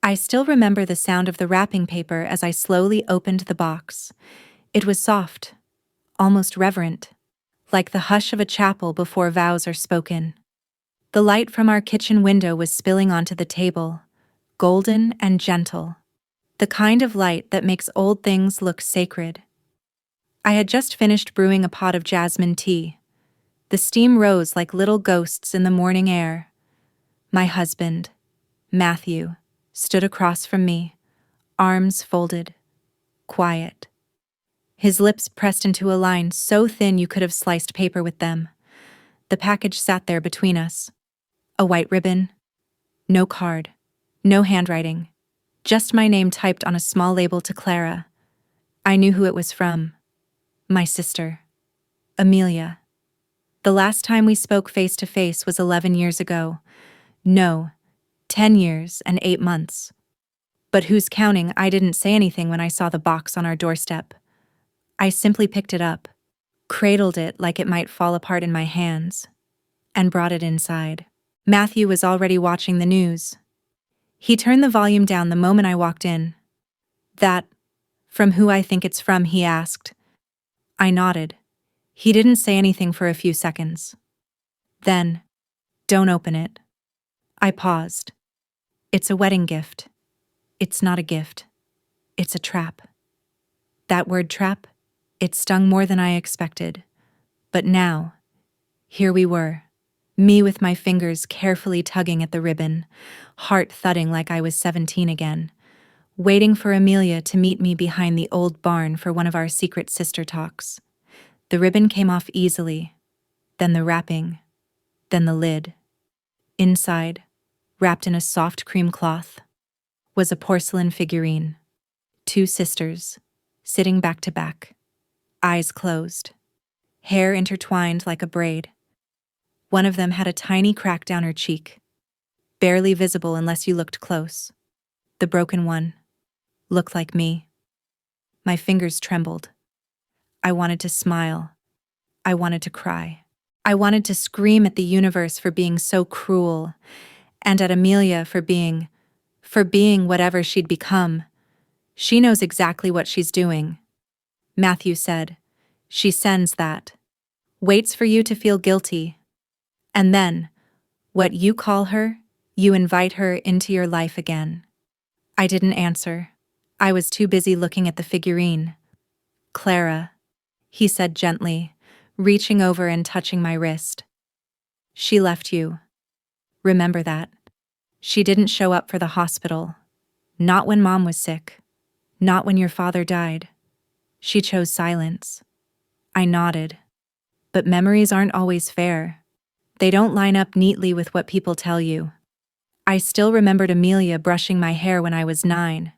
I still remember the sound of the wrapping paper as I slowly opened the box. It was soft, almost reverent, like the hush of a chapel before vows are spoken. The light from our kitchen window was spilling onto the table, golden and gentle, the kind of light that makes old things look sacred. I had just finished brewing a pot of jasmine tea. The steam rose like little ghosts in the morning air. My husband, Matthew, stood across from me, arms folded, quiet. His lips pressed into a line so thin you could have sliced paper with them. The package sat there between us. A white ribbon, no card, no handwriting, just my name typed on a small label to Clara. I knew who it was from. My sister, Amelia. The last time we spoke face to face was 11 years ago. No, 10 years and 8 months. But who's counting? I didn't say anything when I saw the box on our doorstep. I simply picked it up, cradled it like it might fall apart in my hands, and brought it inside. Matthew was already watching the news. He turned the volume down the moment I walked in. That, from who I think it's from, he asked. I nodded. He didn't say anything for a few seconds. Then, don't open it. I paused. It's a wedding gift. It's not a gift. It's a trap. That word trap, it stung more than I expected. But now, here we were, me with my fingers carefully tugging at the ribbon, heart thudding like I was 17 again, waiting for Amelia to meet me behind the old barn for one of our secret sister talks. The ribbon came off easily, then the wrapping, then the lid. Inside, wrapped in a soft cream cloth, was a porcelain figurine. 2 sisters, sitting back to back, eyes closed, hair intertwined like a braid. One of them had a tiny crack down her cheek, barely visible unless you looked close. The broken one looked like me. My fingers trembled. I wanted to smile. I wanted to cry. I wanted to scream at the universe for being so cruel, and at Amelia for being whatever she'd become. She knows exactly what she's doing. Matthew said, she sends that. Waits for you to feel guilty. And then, what you call her, you invite her into your life again. I didn't answer. I was too busy looking at the figurine. Clara, he said gently, reaching over and touching my wrist. She left you. Remember that. She didn't show up for the hospital. Not when Mom was sick. Not when your father died. She chose silence. I nodded. But memories aren't always fair. They don't line up neatly with what people tell you. I still remembered Amelia brushing my hair when I was 9.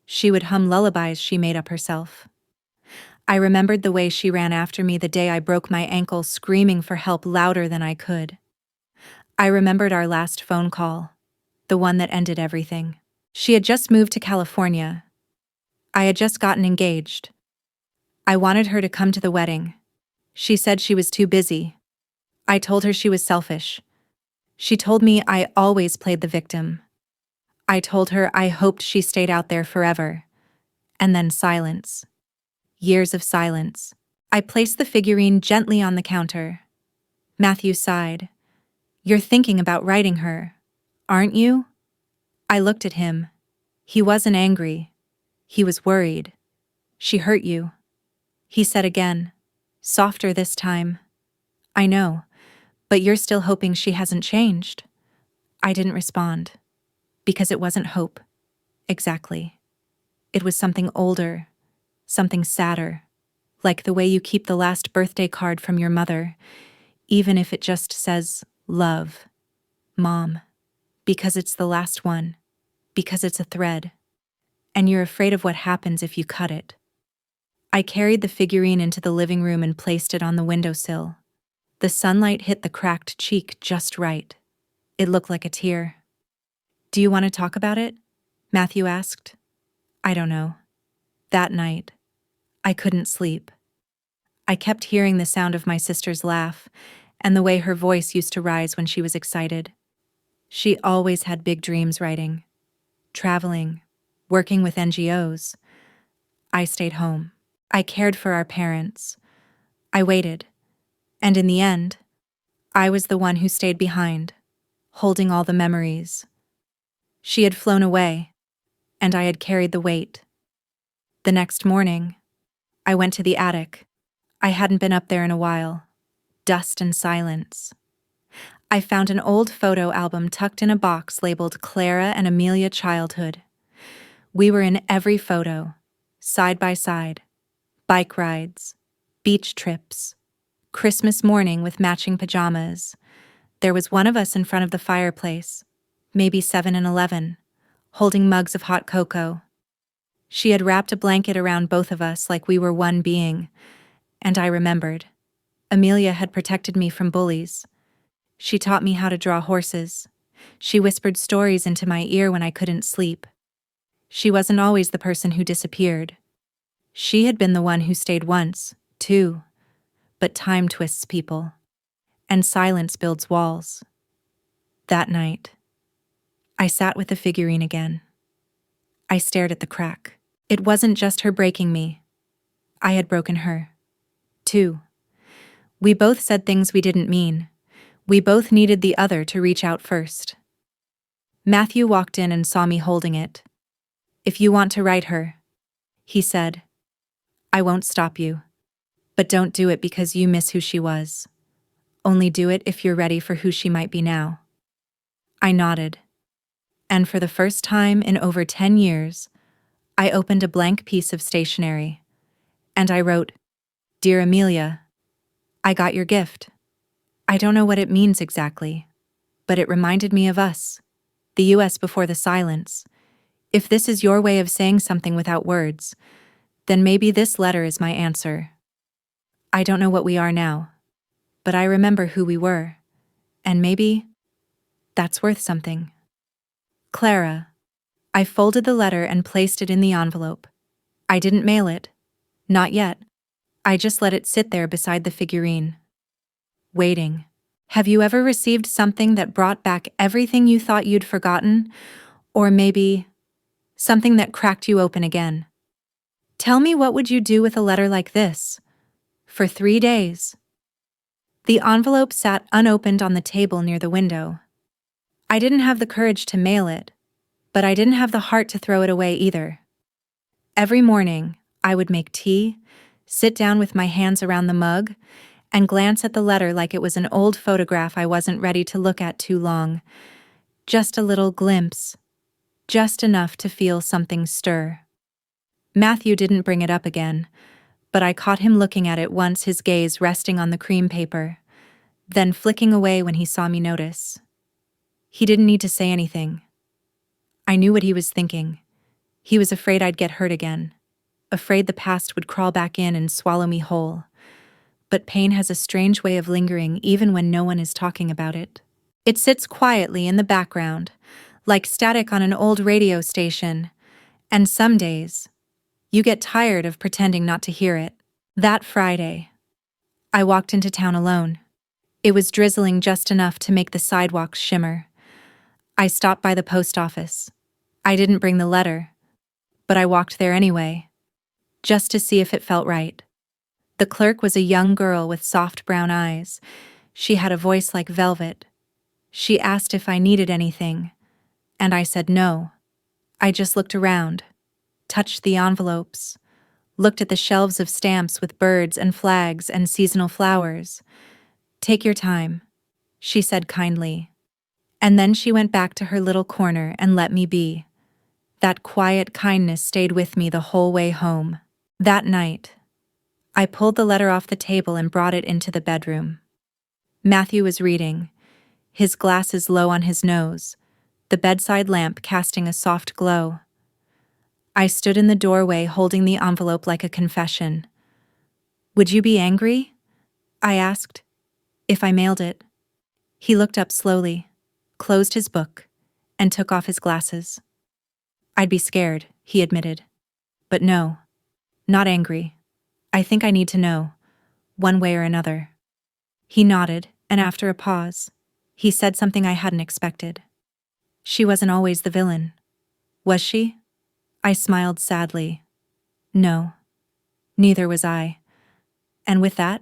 She would hum lullabies she made up herself. I remembered the way she ran after me the day I broke my ankle, screaming for help louder than I could. I remembered our last phone call, the one that ended everything. She had just moved to California. I had just gotten engaged. I wanted her to come to the wedding. She said she was too busy. I told her she was selfish. She told me I always played the victim. I told her I hoped she stayed out there forever. And then silence. Years of silence. I placed the figurine gently on the counter. Matthew sighed. You're thinking about writing her, aren't you? I looked at him. He wasn't angry. He was worried. She hurt you. He said again, softer this time. I know, but you're still hoping she hasn't changed. I didn't respond. Because it wasn't hope. Exactly. It was something older, something sadder, like the way you keep the last birthday card from your mother, even if it just says, love, Mom, because it's the last one, because it's a thread, and you're afraid of what happens if you cut it. I carried the figurine into the living room and placed it on the windowsill. The sunlight hit the cracked cheek just right. It looked like a tear. Do you want to talk about it? Matthew asked. I don't know. That night, I couldn't sleep. I kept hearing the sound of my sister's laugh and the way her voice used to rise when she was excited. She always had big dreams writing. traveling, working with NGOs. I stayed home. I cared for our parents. I waited. And in the end, I was the one who stayed behind, holding all the memories. She had flown away, and I had carried the weight. The next morning, I went to the attic. I hadn't been up there in a while. Dust and silence. I found an old photo album tucked in a box labeled Clara and Amelia Childhood. We were in every photo, side by side. Bike rides, beach trips, Christmas morning with matching pajamas. There was one of us in front of the fireplace, maybe 7 and 11, holding mugs of hot cocoa. She had wrapped a blanket around both of us like we were one being, and I remembered. Amelia had protected me from bullies. She taught me how to draw horses. She whispered stories into my ear when I couldn't sleep. She wasn't always the person who disappeared. She had been the one who stayed once, too. But time twists people, and silence builds walls. That night, I sat with the figurine again. I stared at the crack. It wasn't just her breaking me. I had broken her, too. We both said things we didn't mean. We both needed the other to reach out first. Matthew walked in and saw me holding it. "If you want to write her," he said, "I won't stop you. But don't do it because you miss who she was. Only do it if you're ready for who she might be now." I nodded. And for the first time in over 10 years, I opened a blank piece of stationery. And I wrote, "Dear Amelia, I got your gift. I don't know what it means exactly, but it reminded me of us, the US before the silence. If this is your way of saying something without words, then maybe this letter is my answer. I don't know what we are now, but I remember who we were, and maybe that's worth something. Clara." I folded the letter and placed it in the envelope. I didn't mail it. Not yet. I just let it sit there beside the figurine. Waiting. Have you ever received something that brought back everything you thought you'd forgotten? Or maybe something that cracked you open again? Tell me, what would you do with a letter like this? For 3 days. The envelope sat unopened on the table near the window. I didn't have the courage to mail it, but I didn't have the heart to throw it away either. Every morning, I would make tea, sit down with my hands around the mug, and glance at the letter like it was an old photograph I wasn't ready to look at too long. Just a little glimpse. Just enough to feel something stir. Matthew didn't bring it up again, but I caught him looking at it once, his gaze resting on the cream paper, then flicking away when he saw me notice. He didn't need to say anything. I knew what he was thinking. He was afraid I'd get hurt again, afraid the past would crawl back in and swallow me whole. But pain has a strange way of lingering even when no one is talking about it. It sits quietly in the background, like static on an old radio station, and some days, you get tired of pretending not to hear it. That Friday, I walked into town alone. It was drizzling just enough to make the sidewalks shimmer. I stopped by the post office. I didn't bring the letter, but I walked there anyway, just to see if it felt right. The clerk was a young girl with soft brown eyes. She had a voice like velvet. She asked if I needed anything, and I said no. I just looked around, touched the envelopes, looked at the shelves of stamps with birds and flags and seasonal flowers. "Take your time," she said kindly. And then she went back to her little corner and let me be. That quiet kindness stayed with me the whole way home. That night, I pulled the letter off the table and brought it into the bedroom. Matthew was reading, his glasses low on his nose, the bedside lamp casting a soft glow. I stood in the doorway holding the envelope like a confession. "Would you be angry?" I asked, "if I mailed it?" He looked up slowly, closed his book, and took off his glasses. "I'd be scared," he admitted. "But no, not angry. I think I need to know, one way or another." He nodded, and after a pause, he said something I hadn't expected. "She wasn't always the villain. Was she? I smiled sadly. No, neither was I. And with that,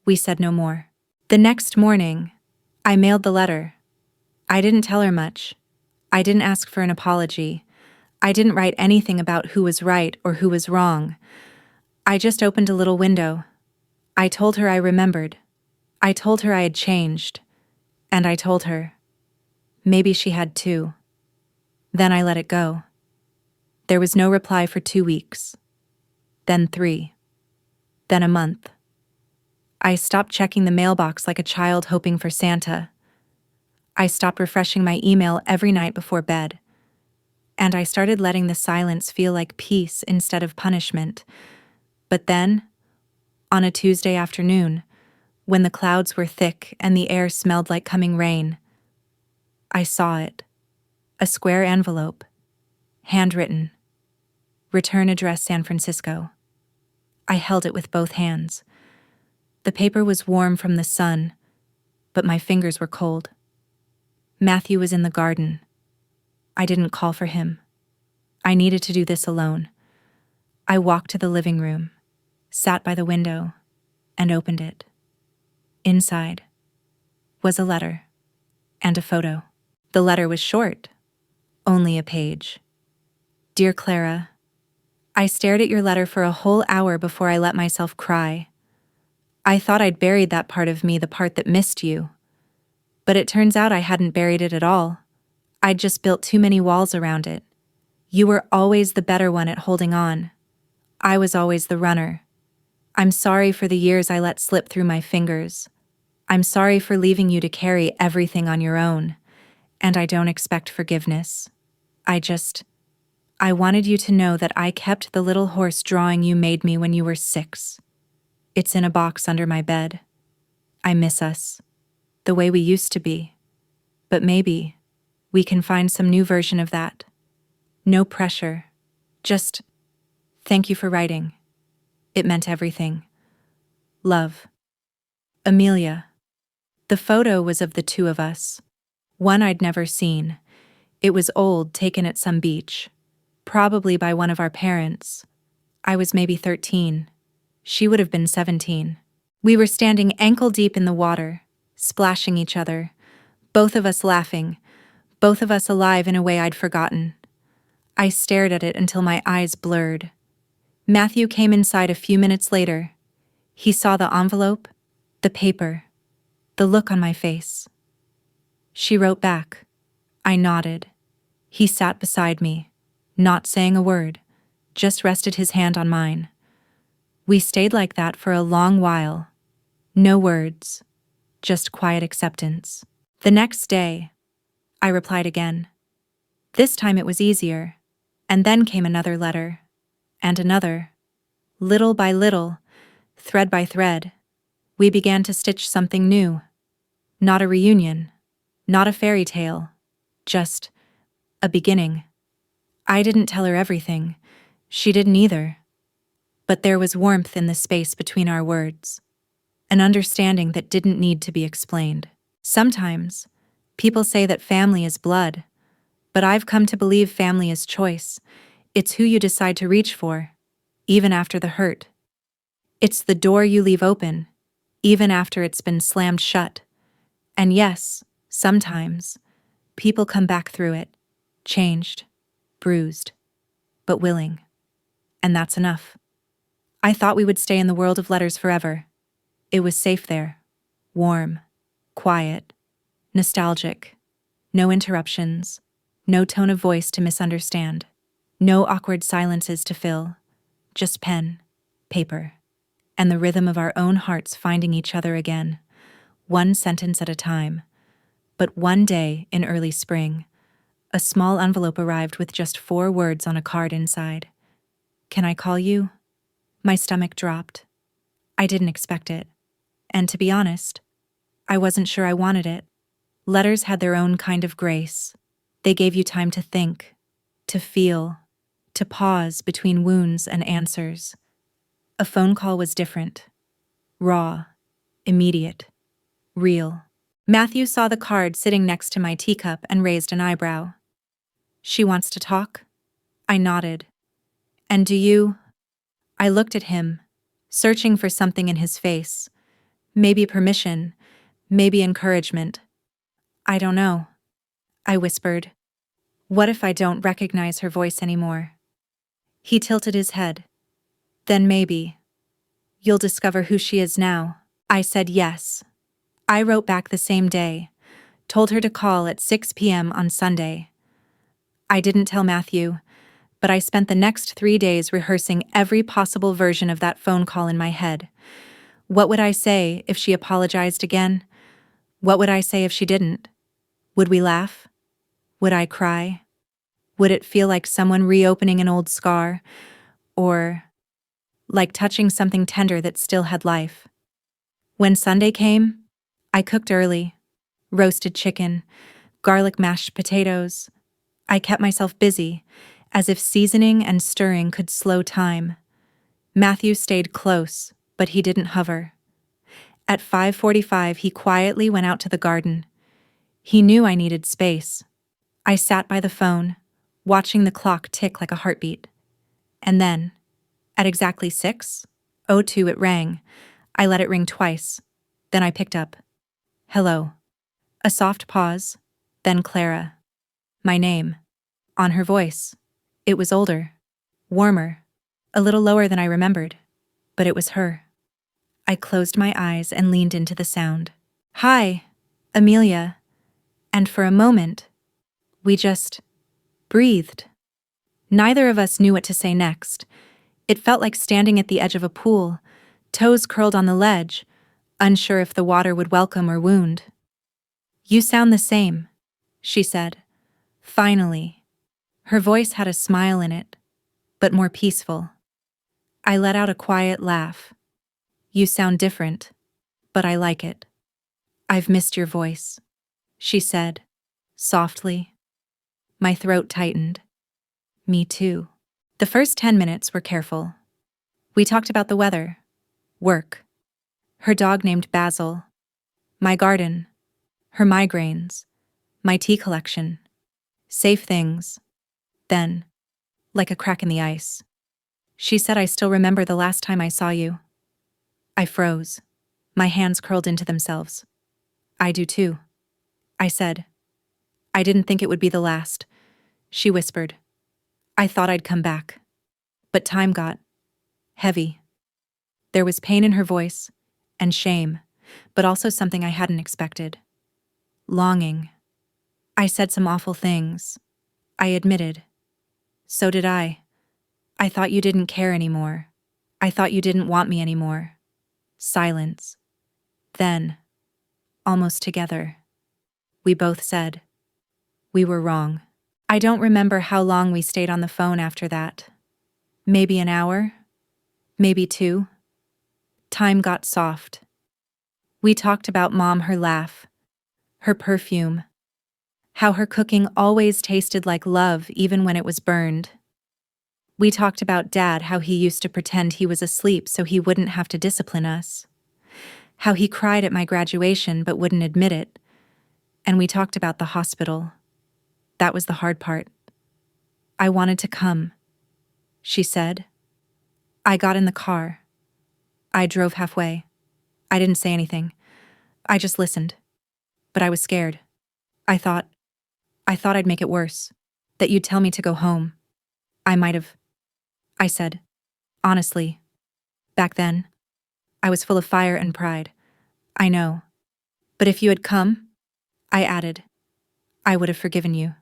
we said no more. The next morning, I mailed the letter. I didn't tell her much. I didn't ask for an apology. I didn't write anything about who was right or who was wrong. I just opened a little window. I told her I remembered. I told her I had changed. And I told her. Maybe she had too. Then I let it go. There was no reply for 2 weeks. Then 3. Then a month. I stopped checking the mailbox like a child hoping for Santa. I stopped refreshing my email every night before bed. And I started letting the silence feel like peace instead of punishment. But then, on a Tuesday afternoon, when the clouds were thick and the air smelled like coming rain, I saw it. A square envelope. Handwritten. Return address San Francisco. I held it with both hands. The paper was warm from the sun, but my fingers were cold. Matthew was in the garden. I didn't call for him. I needed to do this alone. I walked to the living room, sat by the window, and opened it. Inside was a letter and a photo. The letter was short, only a page. Dear Clara, I stared at your letter for a whole hour before I let myself cry. I thought I'd buried that part of me, the part that missed you. But it turns out I hadn't buried it at all. I'd just built too many walls around it. You were always the better one at holding on. I was always the runner. I'm sorry for the years I let slip through my fingers. I'm sorry for leaving you to carry everything on your own. And I don't expect forgiveness. I wanted you to know that I kept the little horse drawing you made me when you were 6. It's in a box under my bed. I miss us, the way we used to be. But maybe we can find some new version of that. No pressure. Just thank you for writing. It meant everything. Love. Amelia. The photo was of the two of us. One I'd never seen. It was old, taken at some beach. Probably by one of our parents. I was maybe 13. She would have been 17. We were standing ankle-deep in the water, splashing each other, both of us laughing, both of us alive in a way I'd forgotten. I stared at it until my eyes blurred. Matthew came inside a few minutes later. He saw the envelope, the paper, the look on my face. She wrote back. I nodded. He sat beside me, not saying a word, just rested his hand on mine. We stayed like that for a long while. No words, just quiet acceptance. The next day, I replied again. This time it was easier, and then came another letter, and another. Little by little, thread by thread, we began to stitch something new. Not a reunion, not a fairy tale, just a beginning. I didn't tell her everything. She didn't either. But there was warmth in the space between our words. An understanding that didn't need to be explained. Sometimes, people say that family is blood, but I've come to believe family is choice. It's who you decide to reach for, even after the hurt. It's the door you leave open, even after it's been slammed shut. And yes, sometimes, people come back through it, changed, bruised, but willing. And that's enough. I thought we would stay in the world of letters forever. It was safe there, warm, quiet, nostalgic, no interruptions, no tone of voice to misunderstand, no awkward silences to fill, just pen, paper, and the rhythm of our own hearts finding each other again, one sentence at a time. But one day in early spring, a small envelope arrived with just 4 words on a card inside. Can I call you? My stomach dropped. I didn't expect it. And to be honest, I wasn't sure I wanted it. Letters had their own kind of grace. They gave you time to think, to feel, to pause between wounds and answers. A phone call was different. Raw, immediate, real. Matthew saw the card sitting next to my teacup and raised an eyebrow. She wants to talk? I nodded. And do you? I looked at him, searching for something in his face. Maybe permission, maybe encouragement. I don't know, I whispered. What if I don't recognize her voice anymore? He tilted his head. Then maybe. You'll discover who she is now. I said yes. I wrote back the same day, told her to call at 6 p.m. on Sunday. I didn't tell Matthew, but I spent the next 3 days rehearsing every possible version of that phone call in my head. What would I say if she apologized again? What would I say if she didn't? Would we laugh? Would I cry? Would it feel like someone reopening an old scar? Or like touching something tender that still had life? When Sunday came, I cooked early. Roasted chicken, garlic mashed potatoes. I kept myself busy, as if seasoning and stirring could slow time. Matthew stayed close, but he didn't hover. At 5:45, he quietly went out to the garden. He knew I needed space. I sat by the phone, watching the clock tick like a heartbeat. And then, at exactly 6:02, it rang. I let it ring twice. Then I picked up. Hello. A soft pause, then Clara. My name. On her voice. It was older, warmer, a little lower than I remembered, but it was her. I closed my eyes and leaned into the sound. Hi, Amelia. And for a moment, we just breathed. Neither of us knew what to say next. It felt like standing at the edge of a pool, toes curled on the ledge, unsure if the water would welcome or wound. You sound the same, she said. Finally. Her voice had a smile in it, but more peaceful. I let out a quiet laugh. You sound different, but I like it. I've missed your voice, she said, softly. My throat tightened. Me too. The first 10 minutes were careful. We talked about the weather, work, her dog named Basil, my garden, her migraines, my tea collection. Safe things. Then, like a crack in the ice, she said, I still remember the last time I saw you. I froze. My hands curled into themselves. I do too, I said. I didn't think it would be the last, she whispered. I thought I'd come back. But time got heavy. There was pain in her voice, and shame, but also something I hadn't expected. Longing. I said some awful things. I admitted. So did I. I thought you didn't care anymore. I thought you didn't want me anymore. Silence. Then, almost together, we both said, we were wrong. I don't remember how long we stayed on the phone after that. Maybe an hour? Maybe 2? Time got soft. We talked about Mom, her laugh, her perfume, how her cooking always tasted like love even when it was burned. We talked about Dad, how he used to pretend he was asleep so he wouldn't have to discipline us, how he cried at my graduation but wouldn't admit it, and we talked about the hospital. That was the hard part. I wanted to come, she said. I got in the car. I drove halfway. I didn't say anything. I just listened. But I was scared. I thought I'd make it worse. That you'd tell me to go home. I might have. I said, honestly. Back then, I was full of fire and pride. I know. But if you had come, I added, I would have forgiven you.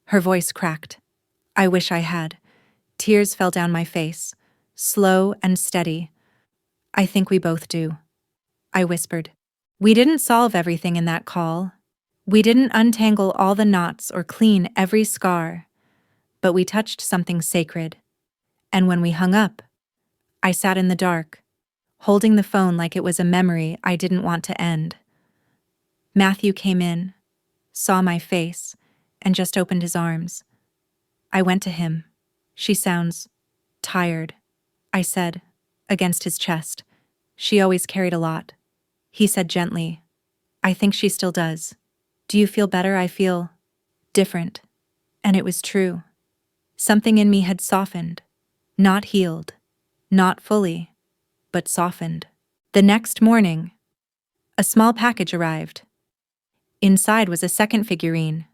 Her voice cracked. I wish I had. Tears fell down my face, slow and steady. I think we both do, I whispered. We didn't solve everything in that call. We didn't untangle all the knots or clean every scar, but we touched something sacred. And when we hung up, I sat in the dark, holding the phone like it was a memory I didn't want to end. Matthew came in, saw my face, and just opened his arms. I went to him. She sounds tired, I said, against his chest. She always carried a lot. He said gently, I think she still does. Do you feel better? I feel different. And it was true. Something in me had softened. Not healed. Not fully. But softened. The next morning, a small package arrived. Inside was a second figurine.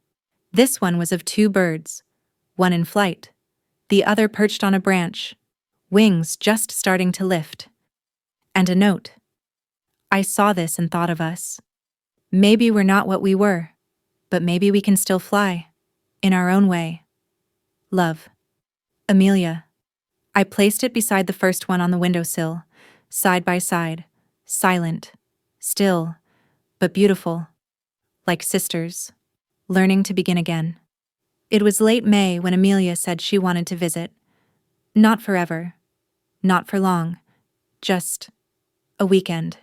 This one was of two birds, one in flight, the other perched on a branch, wings just starting to lift. And a note. I saw this and thought of us. Maybe we're not what we were, but maybe we can still fly, in our own way. Love. Amelia. I placed it beside the first one on the windowsill, side by side, silent, still, but beautiful, like sisters, learning to begin again. It was late May when Amelia said she wanted to visit. Not forever, not for long, just a weekend.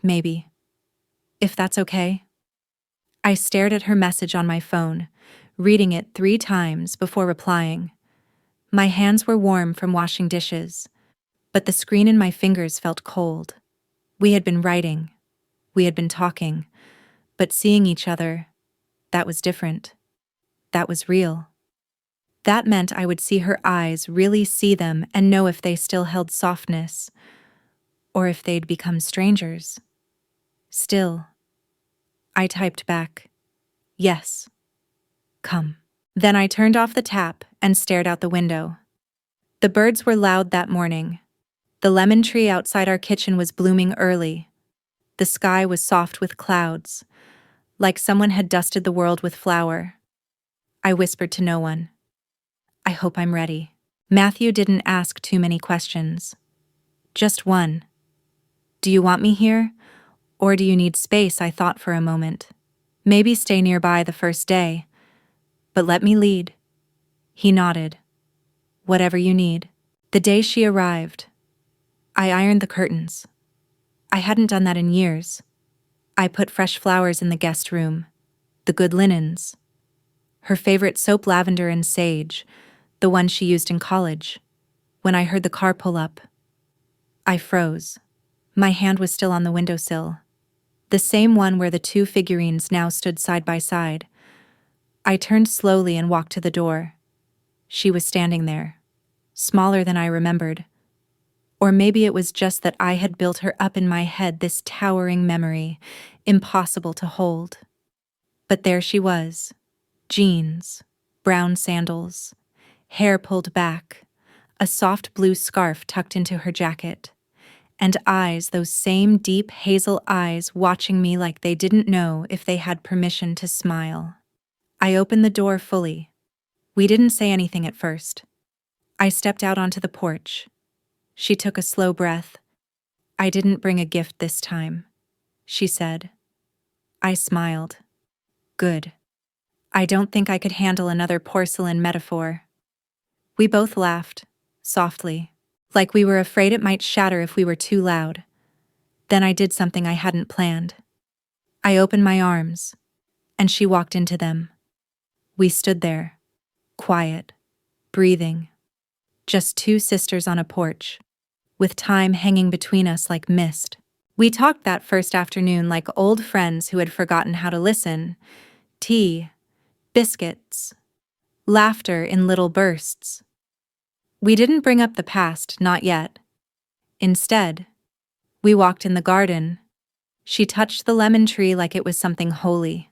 Maybe. If that's okay. I stared at her message on my phone, reading it 3 times before replying. My hands were warm from washing dishes, but the screen in my fingers felt cold. We had been writing. We had been talking. But seeing each other, that was different. That was real. That meant I would see her eyes, really see them, and know if they still held softness, or if they'd become strangers. Still. I typed back, yes. Come. Then I turned off the tap and stared out the window. The birds were loud that morning. The lemon tree outside our kitchen was blooming early. The sky was soft with clouds, like someone had dusted the world with flour. I whispered to no one. I hope I'm ready. Matthew didn't ask too many questions. Just one. Do you want me here? Or do you need space? I thought for a moment. Maybe stay nearby the first day. But let me lead. He nodded. Whatever you need. The day she arrived, I ironed the curtains. I hadn't done that in years. I put fresh flowers in the guest room, the good linens, her favorite soap, lavender and sage, the one she used in college. When I heard the car pull up, I froze. My hand was still on the windowsill, the same one where the 2 figurines now stood side by side. I turned slowly and walked to the door. She was standing there, smaller than I remembered. Or maybe it was just that I had built her up in my head, this towering memory, impossible to hold. But there she was, jeans, brown sandals, hair pulled back, a soft blue scarf tucked into her jacket, and eyes, those same deep hazel eyes, watching me like they didn't know if they had permission to smile. I opened the door fully. We didn't say anything at first. I stepped out onto the porch. She took a slow breath. I didn't bring a gift this time, she said. I smiled. Good. I don't think I could handle another porcelain metaphor. We both laughed, softly, like we were afraid it might shatter if we were too loud. Then I did something I hadn't planned. I opened my arms, and she walked into them. We stood there, quiet, breathing. Just 2 sisters on a porch, with time hanging between us like mist. We talked that first afternoon like old friends who had forgotten how to listen. Tea, biscuits, laughter in little bursts. We didn't bring up the past, not yet. Instead, we walked in the garden. She touched the lemon tree like it was something holy.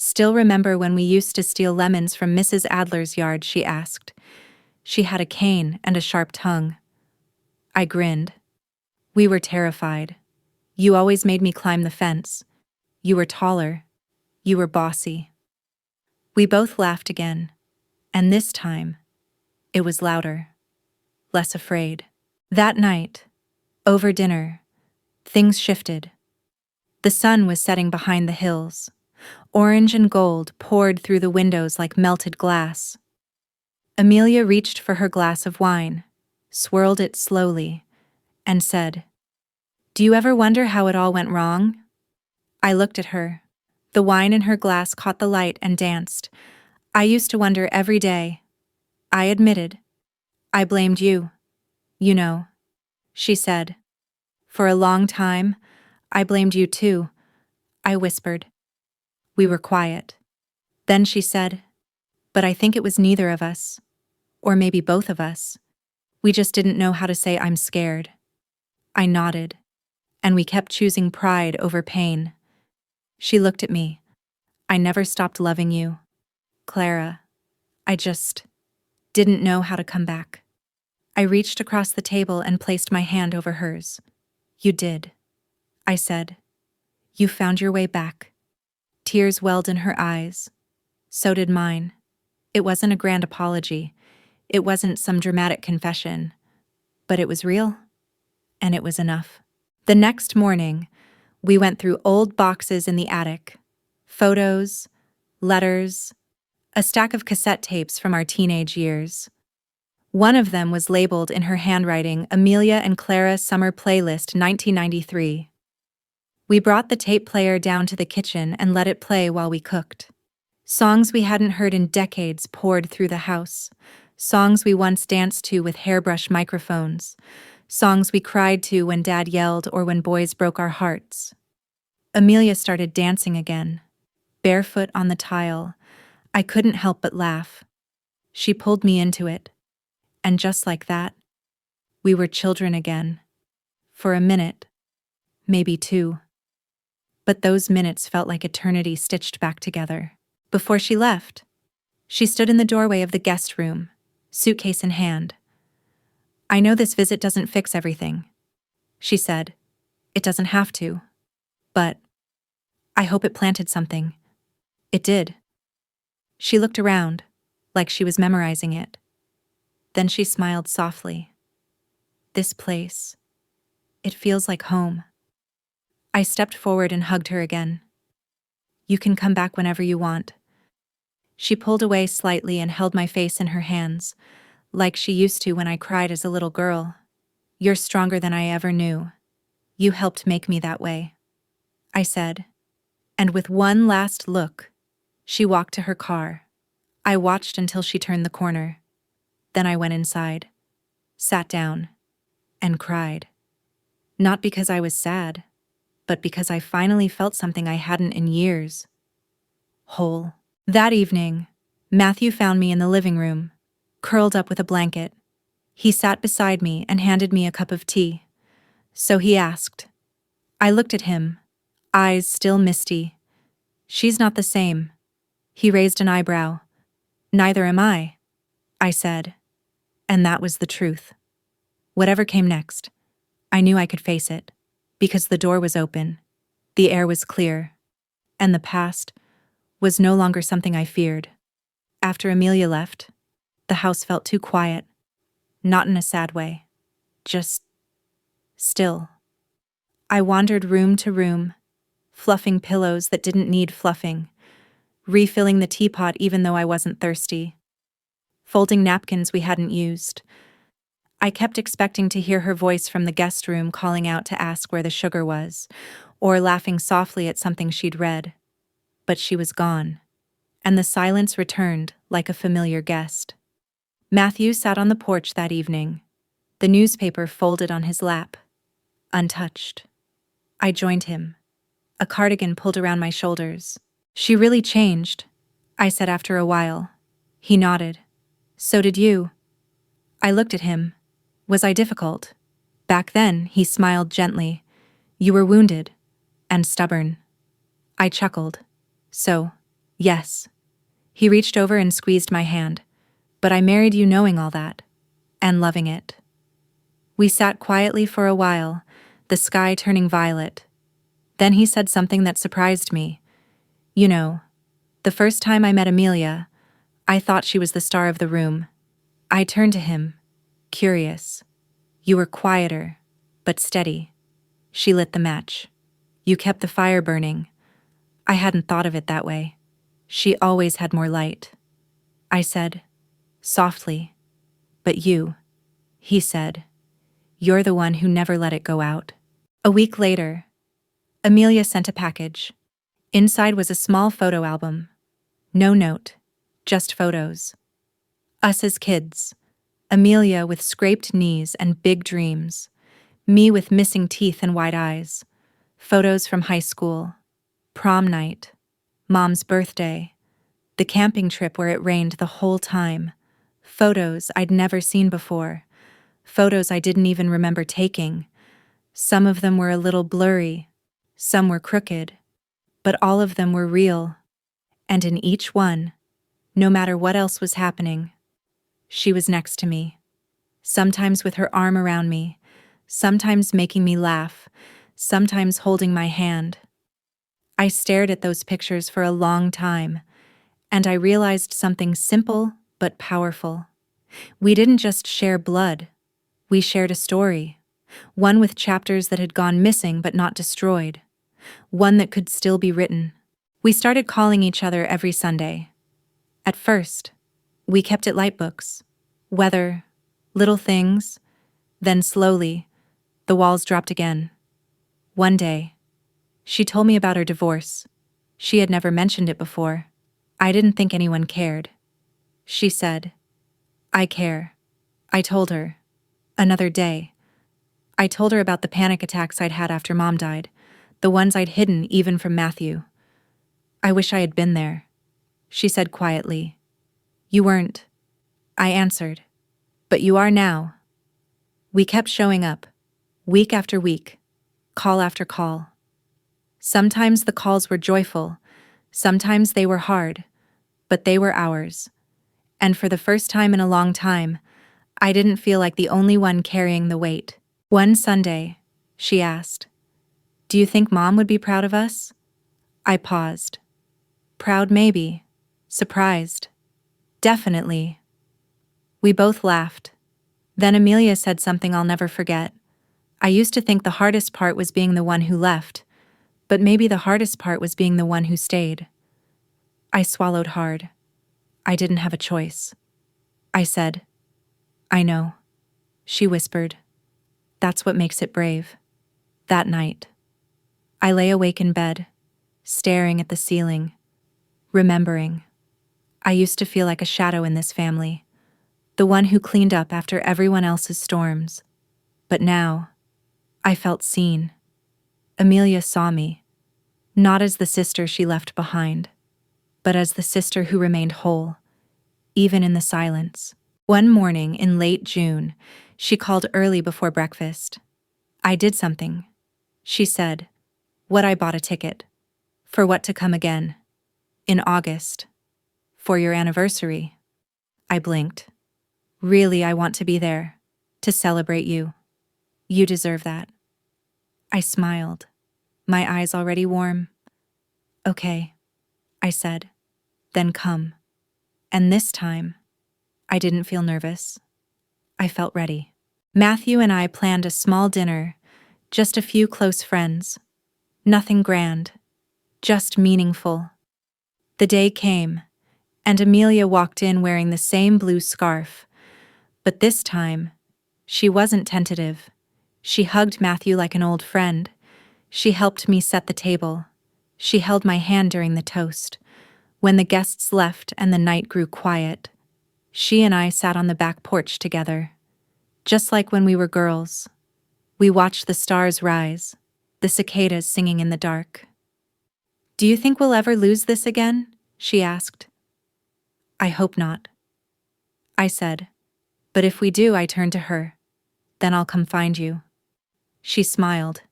Still remember when we used to steal lemons from Mrs. Adler's yard? She asked. She had a cane and a sharp tongue. I grinned. We were terrified. You always made me climb the fence. You were taller. You were bossy. We both laughed again, and this time, it was louder, less afraid. That night, over dinner, things shifted. The sun was setting behind the hills. Orange and gold poured through the windows like melted glass. Amelia reached for her glass of wine, swirled it slowly, and said, "Do you ever wonder how it all went wrong?" I looked at her. The wine in her glass caught the light and danced. I used to wonder every day. I admitted. I blamed you. You know, she said. For a long time, I blamed you too, I whispered. We were quiet. Then she said, But I think it was neither of us. Or maybe both of us. We just didn't know how to say I'm scared. I nodded. And we kept choosing pride over pain. She looked at me. I never stopped loving you, Clara. I just didn't know how to come back. I reached across the table and placed my hand over hers. You did, I said. You found your way back. Tears welled in her eyes. So did mine. It wasn't a grand apology. It wasn't some dramatic confession. But it was real, and it was enough. The next morning, we went through old boxes in the attic. Photos, letters, a stack of cassette tapes from our teenage years. One of them was labeled in her handwriting, Amelia and Clara Summer Playlist 1993. We brought the tape player down to the kitchen and let it play while we cooked. Songs we hadn't heard in decades poured through the house. Songs we once danced to with hairbrush microphones. Songs we cried to when Dad yelled or when boys broke our hearts. Amelia started dancing again, barefoot on the tile. I couldn't help but laugh. She pulled me into it. And just like that, we were children again. For a minute, maybe two. But those minutes felt like eternity stitched back together. Before she left, she stood in the doorway of the guest room, suitcase in hand. I know this visit doesn't fix everything, she said. It doesn't have to. But I hope it planted something. It did. She looked around, like she was memorizing it. Then she smiled softly. This place, it feels like home. I stepped forward and hugged her again. You can come back whenever you want. She pulled away slightly and held my face in her hands, like she used to when I cried as a little girl. You're stronger than I ever knew. You helped make me that way, I said. And with one last look, she walked to her car. I watched until she turned the corner. Then I went inside, sat down, and cried. Not because I was sad, but because I finally felt something I hadn't in years. Whole. That evening, Matthew found me in the living room, curled up with a blanket. He sat beside me and handed me a cup of tea. So he asked. I looked at him, eyes still misty. She's not the same. He raised an eyebrow. Neither am I said. And that was the truth. Whatever came next, I knew I could face it, because the door was open, the air was clear, and the past was no longer something I feared. After Amelia left, the house felt too quiet, not in a sad way, just still. I wandered room to room, fluffing pillows that didn't need fluffing, refilling the teapot even though I wasn't thirsty, folding napkins we hadn't used. I kept expecting to hear her voice from the guest room calling out to ask where the sugar was, or laughing softly at something she'd read. But she was gone, and the silence returned like a familiar guest. Matthew sat on the porch that evening, the newspaper folded on his lap, untouched. I joined him, a cardigan pulled around my shoulders. She really changed, I said after a while. He nodded. So did you. I looked at him. Was I difficult? Back then, he smiled gently. You were wounded and stubborn. I chuckled. So, yes. He reached over and squeezed my hand. But I married you knowing all that, and loving it. We sat quietly for a while, the sky turning violet. Then he said something that surprised me. You know, the first time I met Amelia, I thought she was the star of the room. I turned to him, curious. You were quieter, but steady. She lit the match. You kept the fire burning. I hadn't thought of it that way. She always had more light. I said, softly. But you, he said, you're the one who never let it go out. A week later, Amelia sent a package. Inside was a small photo album. No note, just photos. Us as kids. Amelia with scraped knees and big dreams. Me with missing teeth and wide eyes. Photos from high school. Prom night. Mom's birthday. The camping trip where it rained the whole time. Photos I'd never seen before. Photos I didn't even remember taking. Some of them were a little blurry. Some were crooked. But all of them were real. And in each one, no matter what else was happening, she was next to me. Sometimes with her arm around me, sometimes making me laugh, sometimes holding my hand. I stared at those pictures for a long time, and I realized something simple but powerful. We didn't just share blood, we shared a story, one with chapters that had gone missing but not destroyed, one that could still be written. We started calling each other every Sunday. At first, we kept it light books, weather, little things, then slowly, the walls dropped again. One day, she told me about her divorce. She had never mentioned it before. I didn't think anyone cared. She said, "I care." I told her. Another day. I told her about the panic attacks I'd had after Mom died, the ones I'd hidden even from Matthew. "I wish I had been there," she said quietly. "You weren't," I answered. "But you are now." We kept showing up, week after week, call after call. Sometimes the calls were joyful, sometimes they were hard, but they were ours. And for the first time in a long time, I didn't feel like the only one carrying the weight. One Sunday, she asked, "Do you think Mom would be proud of us?" I paused. Proud maybe, surprised. Definitely. We both laughed. Then Amelia said something I'll never forget. "I used to think the hardest part was being the one who left, but maybe the hardest part was being the one who stayed." I swallowed hard. I didn't have a choice. I said, "I know." She whispered, "That's what makes it brave." That night, I lay awake in bed, staring at the ceiling, remembering. I used to feel like a shadow in this family, the one who cleaned up after everyone else's storms. But now, I felt seen. Amelia saw me, not as the sister she left behind, but as the sister who remained whole, even in the silence. One morning in late June, she called early before breakfast. "I did something," she said. "What? I bought a ticket. For what to come again? In August. For your anniversary." I blinked. "Really, I want to be there. To celebrate you. You deserve that." I smiled, my eyes already warm. "Okay," I said. "Then come." And this time, I didn't feel nervous. I felt ready. Matthew and I planned a small dinner, just a few close friends. Nothing grand, just meaningful. The day came, and Amelia walked in wearing the same blue scarf. But this time, she wasn't tentative. She hugged Matthew like an old friend. She helped me set the table. She held my hand during the toast. When the guests left and the night grew quiet, she and I sat on the back porch together. Just like when we were girls. We watched the stars rise, the cicadas singing in the dark. "Do you think we'll ever lose this again?" she asked. "I hope not," I said. "But if we do," I turned to her, "then I'll come find you." She smiled.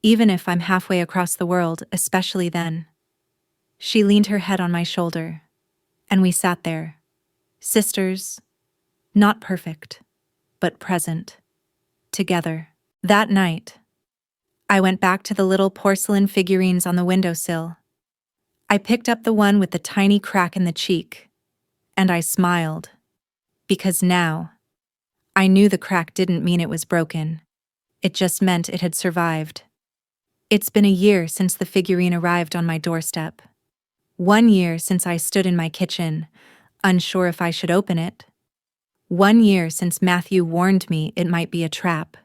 "Even if I'm halfway across the world, especially then." She leaned her head on my shoulder, and we sat there, sisters, not perfect, but present, together. That night, I went back to the little porcelain figurines on the windowsill. I picked up the one with the tiny crack in the cheek, and I smiled, because now, I knew the crack didn't mean it was broken. It just meant it had survived. It's been a year since the figurine arrived on my doorstep. 1 year since I stood in my kitchen, unsure if I should open it. 1 year since Matthew warned me it might be a trap.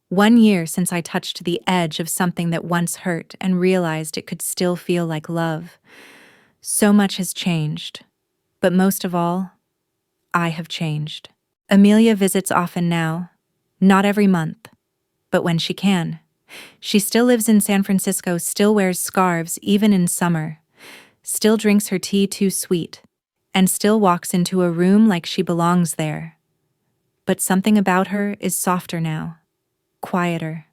1 year since I touched the edge of something that once hurt and realized it could still feel like love. So much has changed. But most of all, I have changed. Amelia visits often now, not every month, but when she can. She still lives in San Francisco, still wears scarves even in summer, still drinks her tea too sweet, and still walks into a room like she belongs there. But something about her is softer now, quieter.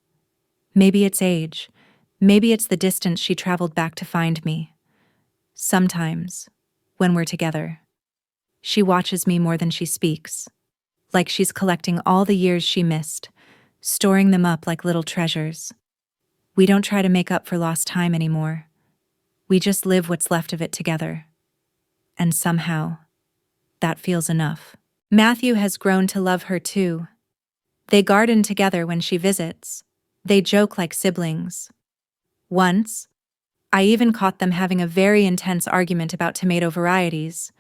Maybe it's age, maybe it's the distance she traveled back to find me. Sometimes, when we're together, she watches me more than she speaks, like she's collecting all the years she missed, storing them up like little treasures. We don't try to make up for lost time anymore. We just live what's left of it together. And somehow, that feels enough. Matthew has grown to love her too. They garden together when she visits. They joke like siblings. Once, I even caught them having a very intense argument about tomato varieties.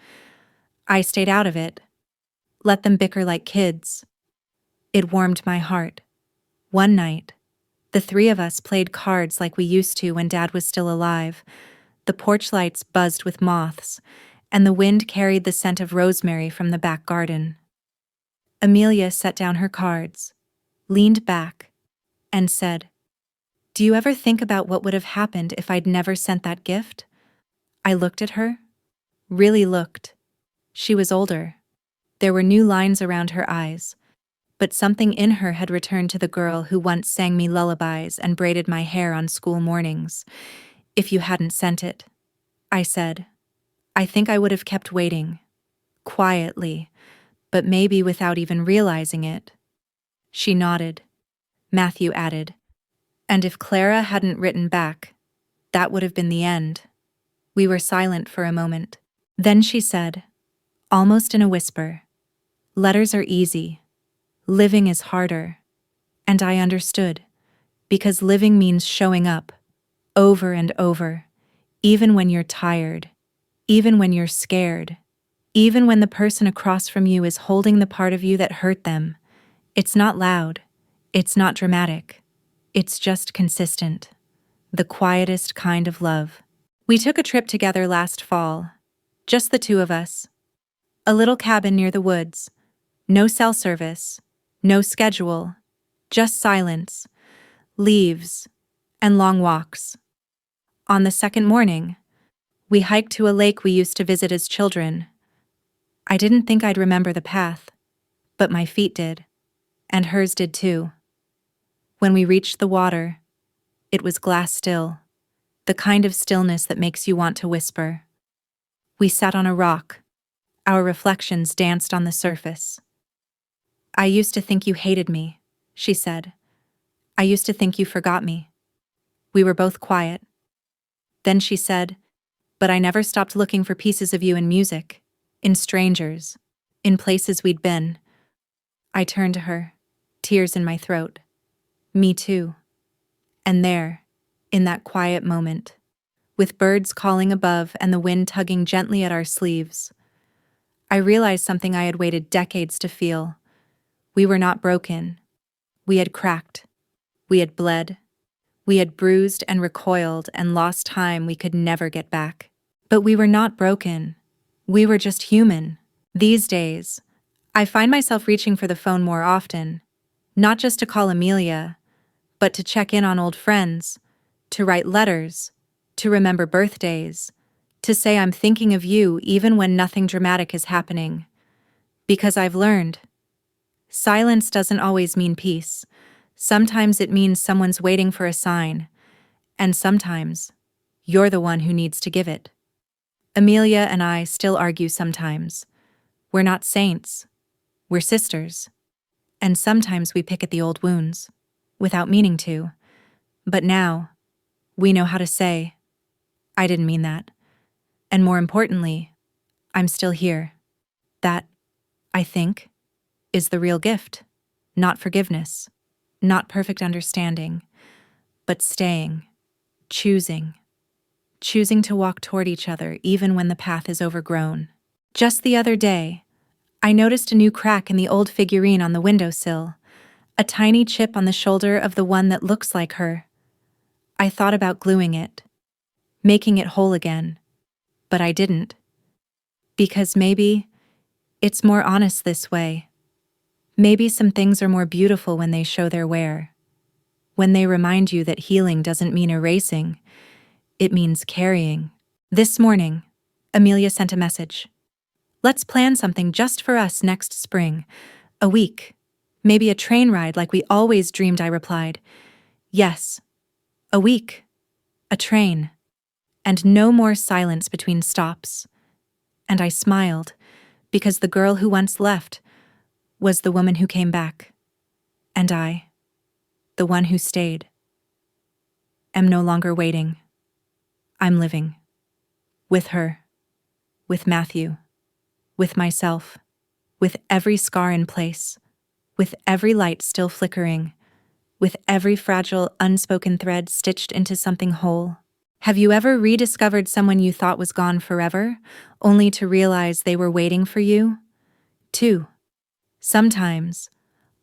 I stayed out of it, let them bicker like kids. It warmed my heart. One night, the three of us played cards like we used to when Dad was still alive. The porch lights buzzed with moths, and the wind carried the scent of rosemary from the back garden. Amelia set down her cards, leaned back, and said, "Do you ever think about what would have happened if I'd never sent that gift?" I looked at her, really looked. She was older. There were new lines around her eyes, but something in her had returned to the girl who once sang me lullabies and braided my hair on school mornings. "If you hadn't sent it," I said, "I think I would have kept waiting, quietly, but maybe without even realizing it." She nodded. Matthew added, "And if Clara hadn't written back, that would have been the end." We were silent for a moment. Then she said, almost in a whisper, "Letters are easy. Living is harder." And I understood, because living means showing up, over and over, even when you're tired, even when you're scared, even when the person across from you is holding the part of you that hurt them. It's not loud, it's not dramatic, it's just consistent. The quietest kind of love. We took a trip together last fall, just the two of us. A little cabin near the woods, no cell service, no schedule, just silence, leaves, and long walks. On the second morning, we hiked to a lake we used to visit as children. I didn't think I'd remember the path, but my feet did, and hers did too. When we reached the water, it was glass still, the kind of stillness that makes you want to whisper. We sat on a rock. Our reflections danced on the surface. "I used to think you hated me," she said. "I used to think you forgot me." We were both quiet. Then she said, "But I never stopped looking for pieces of you in music, in strangers, in places we'd been." I turned to her, tears in my throat. Me too. And there, in that quiet moment, with birds calling above and the wind tugging gently at our sleeves, I realized something I had waited decades to feel. We were not broken. We had cracked. We had bled. We had bruised and recoiled and lost time we could never get back. But we were not broken. We were just human. These days, I find myself reaching for the phone more often, not just to call Amelia, but to check in on old friends, to write letters, to remember birthdays, to say I'm thinking of you even when nothing dramatic is happening. Because I've learned, silence doesn't always mean peace. Sometimes it means someone's waiting for a sign, and sometimes you're the one who needs to give it. Amelia and I still argue sometimes. We're not saints. We're sisters. And sometimes we pick at the old wounds, without meaning to. But now, we know how to say, "I didn't mean that." And more importantly, "I'm still here." That, I think, is the real gift. Not forgiveness, not perfect understanding, but staying, choosing to walk toward each other even when the path is overgrown. Just the other day, I noticed a new crack in the old figurine on the windowsill, a tiny chip on the shoulder of the one that looks like her. I thought about gluing it, making it whole again, but I didn't. Because maybe it's more honest this way. Maybe some things are more beautiful when they show their wear. When they remind you that healing doesn't mean erasing, it means carrying. This morning, Amelia sent a message. Let's plan something just for us next spring. A week. Maybe a train ride like we always dreamed, I replied. Yes. A week. A train. And no more silence between stops. And I smiled, because the girl who once left was the woman who came back. And I, the one who stayed, am no longer waiting. I'm living. With her. With Matthew. With myself. With every scar in place. With every light still flickering. With every fragile, unspoken thread stitched into something whole. Have you ever rediscovered someone you thought was gone forever, only to realize they were waiting for you? 2. Sometimes,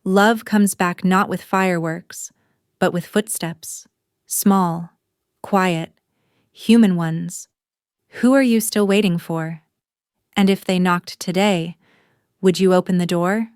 love comes back not with fireworks, but with footsteps. Small, quiet, human ones. Who are you still waiting for? And if they knocked today, would you open the door?